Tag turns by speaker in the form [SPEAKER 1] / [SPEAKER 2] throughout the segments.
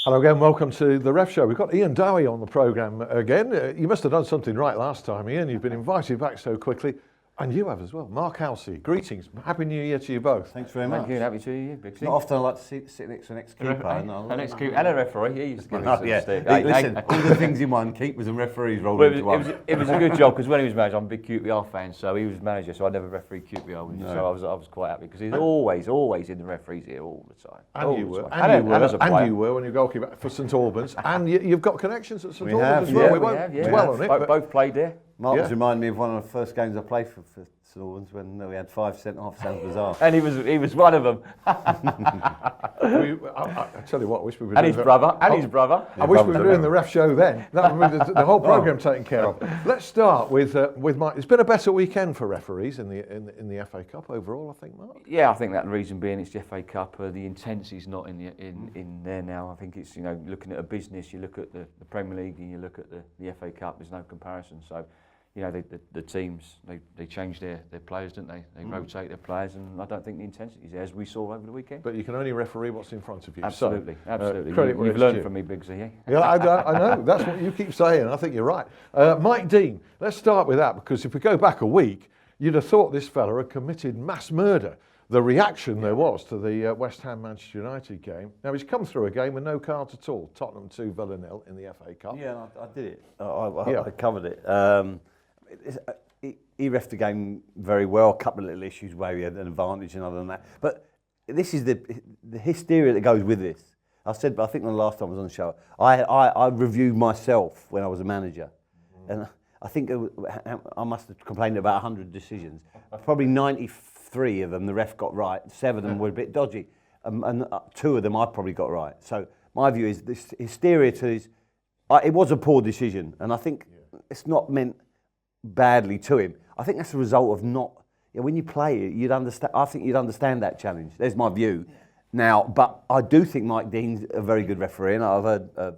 [SPEAKER 1] Hello again, welcome to the Ref Show. We've got Iain Dowie on the programme again. You must have done something right last time, Iain. You've been invited back so quickly. And you have as well. Mark Halsey, greetings. Happy New Year to you both.
[SPEAKER 2] Thanks very much.
[SPEAKER 3] Thank you, happy to you, Big C.
[SPEAKER 2] Not often I like to sit next to an ex-keeper.
[SPEAKER 3] An ex-keeper and a referee. He used to give me some stick.
[SPEAKER 2] Listen, all the things in one, keepers and referees rolled into one.
[SPEAKER 3] It was a good job because when he was manager, I'm a big QPR fan, so he was manager, so I never refereed QPR. No. So I was quite happy because he's always in the referees' ear all the time.
[SPEAKER 1] And you were when you were goalkeeper for St Albans, and you've got connections at St Albans as well. We won't dwell on it.
[SPEAKER 3] Both played there.
[SPEAKER 2] Mark's reminded me of one of the first games I played for St Albans when we had 5 centre-halves. Sounds bizarre.
[SPEAKER 3] And he was one of them.
[SPEAKER 1] I tell you what, I wish we were
[SPEAKER 3] doing his brother. I
[SPEAKER 1] wish we were doing the Ref Show then. That would be the whole programme taken care of. Let's start with Mark. It's been a better weekend for referees in the FA Cup overall, I think, Mark.
[SPEAKER 3] Yeah, I think that the reason being it's the FA Cup. The intensity's not in there now. I think it's looking at a business. You look at the Premier League and you look at the FA Cup. There's no comparison. So. The teams, they change their players, don't they? They rotate their players, and I don't think the intensity is there, as we saw over the weekend.
[SPEAKER 1] But you can only referee what's in front of you.
[SPEAKER 3] Absolutely,
[SPEAKER 1] so,
[SPEAKER 3] absolutely. You've learned from me, Big Z, eh?
[SPEAKER 1] Yeah, I know. That's what you keep saying. I think you're right. Mike Dean, let's start with that, because if we go back a week, you'd have thought this fella had committed mass murder. The reaction there was to the West Ham-Manchester United game. Now, he's come through a game with no cards at all. Tottenham 2, Villa 0 in the FA Cup.
[SPEAKER 2] Yeah, I did it. I covered it. He refed the game very well. A couple of little issues where he had an advantage and other than that. But this is the hysteria that goes with this. I think the last time I was on the show, I reviewed myself when I was a manager. And I think I must have complained about 100 decisions. Probably 93 of them the ref got right. 7 of them were a bit dodgy. And 2 of them I probably got right. So my view is this hysteria to this, it was a poor decision. And I think it's not meant badly to him. I think that's a result of not. When you play it, you'd understand. I think you'd understand that challenge. There's my view. Now, but I do think Mike Dean's a very good referee, and I've heard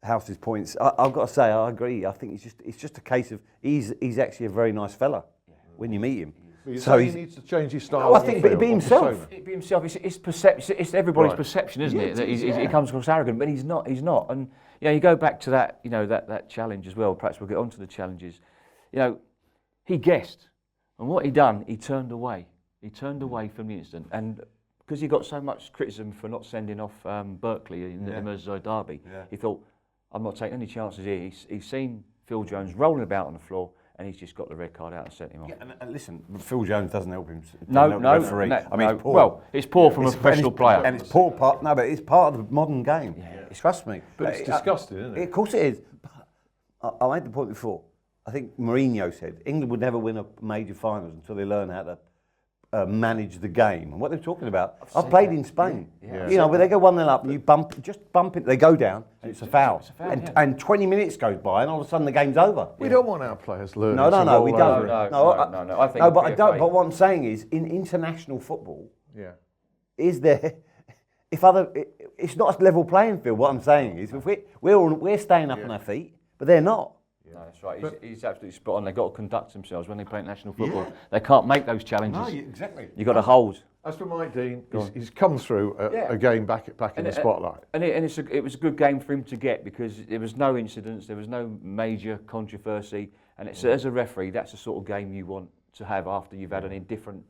[SPEAKER 2] House's points. I've got to say, I agree. I think it's just a case of he's actually a very nice fella when you meet him.
[SPEAKER 1] So he needs to change his style.
[SPEAKER 2] I think be himself.
[SPEAKER 3] Be himself. It's perception. It's everybody's perception, isn't it? That he comes across arrogant, but he's not. He's not. And you go back to that. That challenge as well. Perhaps we'll get on to the challenges. He guessed, and what he done, he turned away. He turned away from the incident, and because he got so much criticism for not sending off Berkeley in the Merseyside derby, he thought, I'm not taking any chances here. He's seen Phil Jones rolling about on the floor, and he's just got the red card out and sent him off.
[SPEAKER 2] Yeah, and listen, Phil Jones doesn't help him.
[SPEAKER 3] Referee. It's poor. Well, it's poor from a professional player.
[SPEAKER 2] And it's poor part. No, but it's part of the modern game. Yeah. Trust me.
[SPEAKER 1] But it's disgusting, isn't it?
[SPEAKER 2] Of course it is. I made the point before. I think Mourinho said England would never win a major finals until they learn how to manage the game. And what they're talking about, I've played in Spain. Where they go 1-0 up and you bump it, they go down, and it's a foul. And 20 minutes goes by and all of a sudden the game's over.
[SPEAKER 1] We don't want our players learning.
[SPEAKER 2] No, we don't.
[SPEAKER 3] No, I think
[SPEAKER 2] but what I'm saying is, in international football, is there... it's not a level playing field. What I'm saying is, if we're staying up on our feet, but they're not.
[SPEAKER 3] No, that's right. He's absolutely spot on. They've got to conduct themselves when they play national football. Yeah. They can't make those challenges.
[SPEAKER 2] No, exactly.
[SPEAKER 3] You've got to hold.
[SPEAKER 1] As for Mike Dean, he's come through a game back in the spotlight.
[SPEAKER 3] And it was a good game for him to get because there was no incidents, there was no major controversy. And as a referee, that's the sort of game you want to have after you've had an indifferent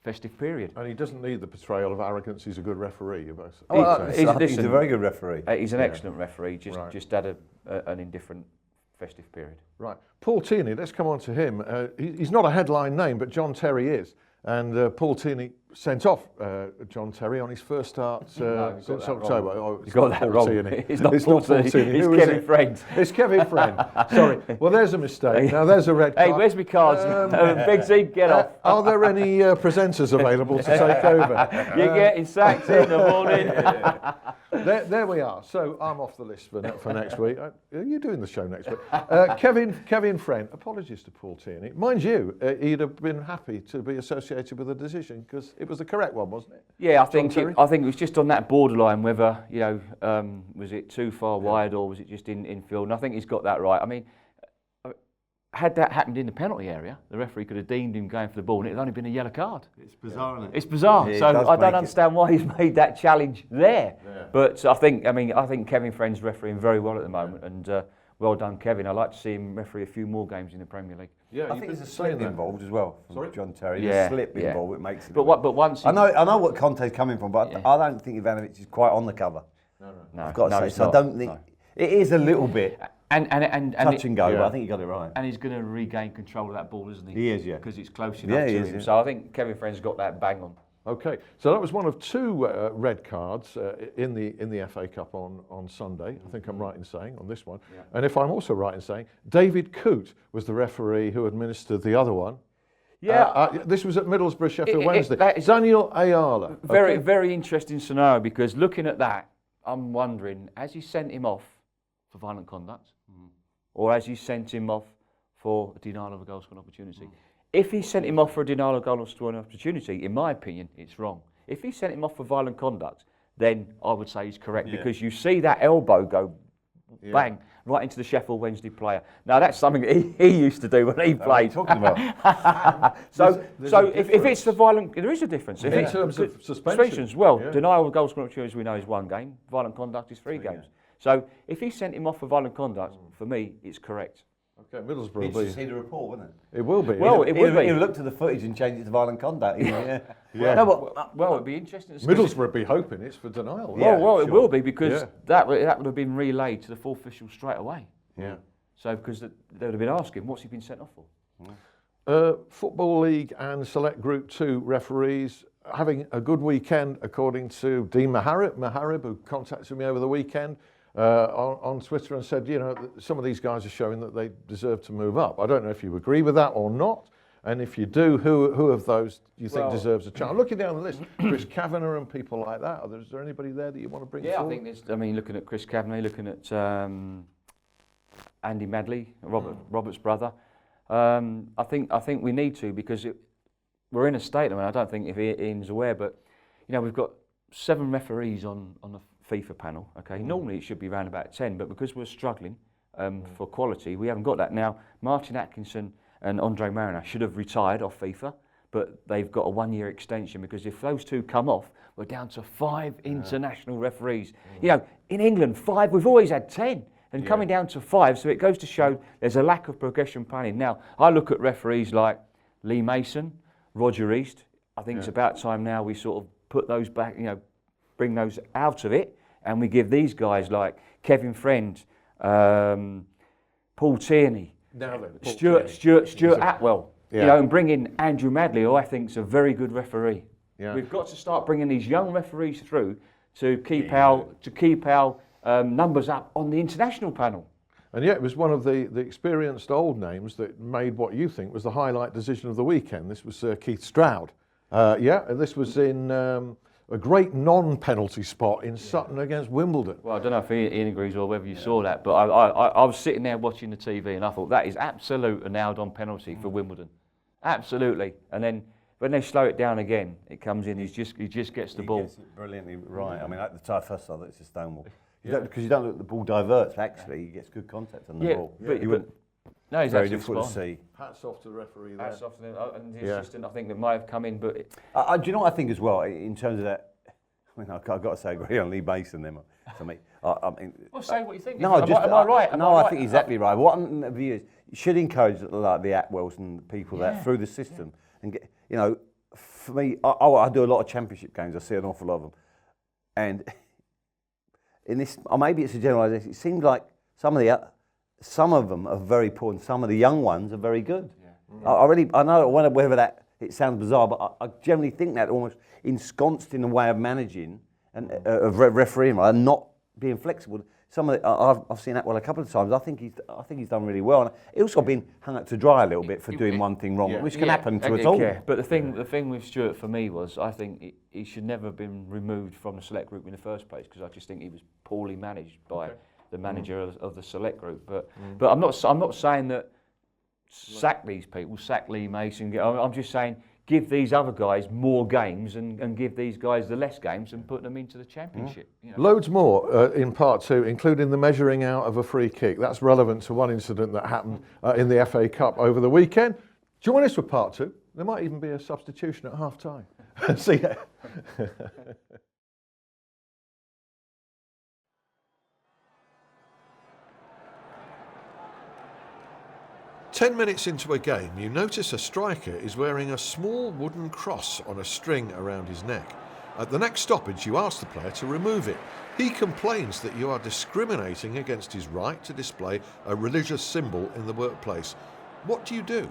[SPEAKER 3] festive period.
[SPEAKER 1] And he doesn't need the portrayal of arrogance. He's a good referee.
[SPEAKER 2] He's a very good referee.
[SPEAKER 3] He's an excellent referee. Just had an indifferent festive period.
[SPEAKER 1] Right. Paul Tierney, let's come on to him. He's not a headline name, but John Terry is. And Paul Tierney sent off John Terry on his first start since October.
[SPEAKER 3] You got that wrong. It's not Paul Tierney. It's Kevin Friend.
[SPEAKER 1] It's Kevin Friend. Sorry. Well, there's a mistake. Now there's a red card.
[SPEAKER 3] Hey, where's my cards? Big Z, get off.
[SPEAKER 1] Are there any presenters available to take over?
[SPEAKER 3] You're getting sacked in the morning.
[SPEAKER 1] There we are. So I'm off the list for next week. You're doing the show next week. Kevin Friend. Apologies to Paul Tierney. Mind you, he'd have been happy to be associated with the decision because it was the correct one, wasn't it?
[SPEAKER 3] Yeah, I think it was just on that borderline whether was it too far wide or was it just in field. And I think he's got that right. I mean, had that happened in the penalty area, the referee could have deemed him going for the ball, and it had only been a yellow card.
[SPEAKER 2] It's bizarre, isn't it?
[SPEAKER 3] It's bizarre.
[SPEAKER 2] Yeah,
[SPEAKER 3] so I don't
[SPEAKER 2] it.
[SPEAKER 3] understand why he's made that challenge there. Yeah. But I think Kevin Friend's refereeing very well at the moment, and well done, Kevin. I'd like to see him referee a few more games in the Premier League.
[SPEAKER 2] Yeah, I think there's a slip involved as well from John Terry.
[SPEAKER 3] Yeah,
[SPEAKER 2] There's a slip involved. It makes it.
[SPEAKER 3] But once
[SPEAKER 2] I know what Conte's coming from, but I don't think Ivanovic is quite on the cover.
[SPEAKER 3] No,
[SPEAKER 2] I've got to say, so
[SPEAKER 3] not.
[SPEAKER 2] I don't think it is a little bit.
[SPEAKER 3] And
[SPEAKER 2] touch and go, but I think you got it right.
[SPEAKER 3] And he's going to regain control of that ball, isn't he?
[SPEAKER 2] He is, yeah.
[SPEAKER 3] Because it's close enough to him. Yeah. So I think Kevin Friend's got that bang on.
[SPEAKER 1] Okay, so that was one of 2 red cards in the FA Cup on Sunday. I think I'm right in saying on this one. Yeah. And if I'm also right in saying, David Coote was the referee who administered the other one.
[SPEAKER 3] Yeah,
[SPEAKER 1] this was at Middlesbrough, Sheffield Wednesday. Daniel Ayala.
[SPEAKER 3] Very interesting scenario, because looking at that, I'm wondering, has he sent him off for violent conduct, or has he sent him off for a denial of a goal scoring opportunity? If he sent him off for a denial of goal scoring opportunity, in my opinion, it's wrong. If he sent him off for violent conduct, then I would say he's correct, because you see that elbow go bang right into the Sheffield Wednesday player. Now that's something that he used to do when he played.
[SPEAKER 2] Talking about.
[SPEAKER 3] So if it's the violent, there is a difference.
[SPEAKER 1] In terms of suspensions,
[SPEAKER 3] well, denial of goal scoring opportunity, we know, is 1 game. Violent conduct is 3 games. So if he sent him off for violent conduct, for me, it's correct.
[SPEAKER 1] Okay, Middlesbrough
[SPEAKER 2] will be. See the report, wouldn't it?
[SPEAKER 1] It will be.
[SPEAKER 3] Well, it will be.
[SPEAKER 2] He'll look to the footage and change it to violent conduct.
[SPEAKER 3] Well, it'd be interesting.
[SPEAKER 1] Middlesbrough would be hoping it's for denial.
[SPEAKER 3] It will be, because that would have been relayed to the full official straight away.
[SPEAKER 1] Yeah.
[SPEAKER 3] So because they would have been asking, what's he been sent off for?
[SPEAKER 1] Football League and Select Group 2 referees having a good weekend, according to Dean Maharib, who contacted me over the weekend on Twitter and said, some of these guys are showing that they deserve to move up. I don't know if you agree with that or not, and if you do, who of those do you think deserves a chance? I'm looking down the list, Chris Kavanagh and people like that. Is there anybody there that you want to bring forward?
[SPEAKER 3] I think there's, looking at Chris Kavanagh, looking at Andy Madley, Robert's brother. I think we need to, because we're in a state. I don't think if Ian's aware, but we've got 7 referees on the FIFA panel. Okay, normally it should be around about 10, but because we're struggling for quality, we haven't got that. Now, Martin Atkinson and Andre Mariner should have retired off FIFA, but they've got a 1-year extension, because if those 2 come off, we're down to 5 international referees. In England, 5. We've always had 10. And coming down to 5, so it goes to show there's a lack of progression planning. Now, I look at referees like Lee Mason, Roger East. I think it's about time now we sort of put those back, bring those out of it, and we give these guys like Kevin Friend, Paul Tierney, Stuart Atwell, and bring in Andrew Madley, who I think is a very good referee. Yeah. We've got to start bringing these young referees through to keep our numbers up on the international panel.
[SPEAKER 1] And yet it was one of the experienced old names that made what you think was the highlight decision of the weekend. This was Keith Stroud. And this was in a great non-penalty spot in Sutton against Wimbledon.
[SPEAKER 3] Well, I don't know if Ian agrees or whether you saw that, but I was sitting there watching the TV and I thought that is absolute a nailed-on penalty for Wimbledon. Absolutely. And then when they slow it down again, it comes in, he just gets the ball.
[SPEAKER 2] Gets it brilliantly right. At the time, first I thought it's a stonewall. Because you don't look, the ball diverts, actually, he gets good contact on the ball.
[SPEAKER 3] But no, he's
[SPEAKER 2] very difficult to see.
[SPEAKER 1] Hats off to the referee there.
[SPEAKER 3] Hats off to him, and the assistant, I think, that might have come in, but...
[SPEAKER 2] do you know what I think as well, in terms of that, I've got to say, I agree on Lee Mason then, for me.
[SPEAKER 3] Well, say what you think.
[SPEAKER 2] No, am I right? I think exactly right. What I'm of view is, you should encourage like the Atwells and people that through the system, and get, for me, I do a lot of championship games, I see an awful lot of them, and in this, or maybe it's a generalisation, it seems like some of them are very poor and some of the young ones are very good. Yeah. I know whether that, it sounds bizarre, but I generally think that almost ensconced in a way of managing and of refereeing, right, and not being flexible. Some of I've seen that well a couple of times. I think he's done really well, and he's also been hung up to dry a little bit for doing one thing wrong, which can happen to us all. Yeah.
[SPEAKER 3] But the thing with Stuart for me was, I think he should never have been removed from the select group in the first place, because I just think he was poorly managed by the manager of the select group. But I'm not saying that sack these people, sack Lee Mason. I'm just saying give these other guys more games and give these guys the less games and put them into the Championship. You know.
[SPEAKER 1] Loads more in part 2, including the measuring out of a free kick. That's relevant to one incident that happened in the FA Cup over the weekend. Join us for part 2. There might even be a substitution at half time. See ya. 10 minutes into a game, you notice a striker is wearing a small wooden cross on a string around his neck. At the next stoppage, you ask the player to remove it. He complains that you are discriminating against his right to display a religious symbol in the workplace. What do you do?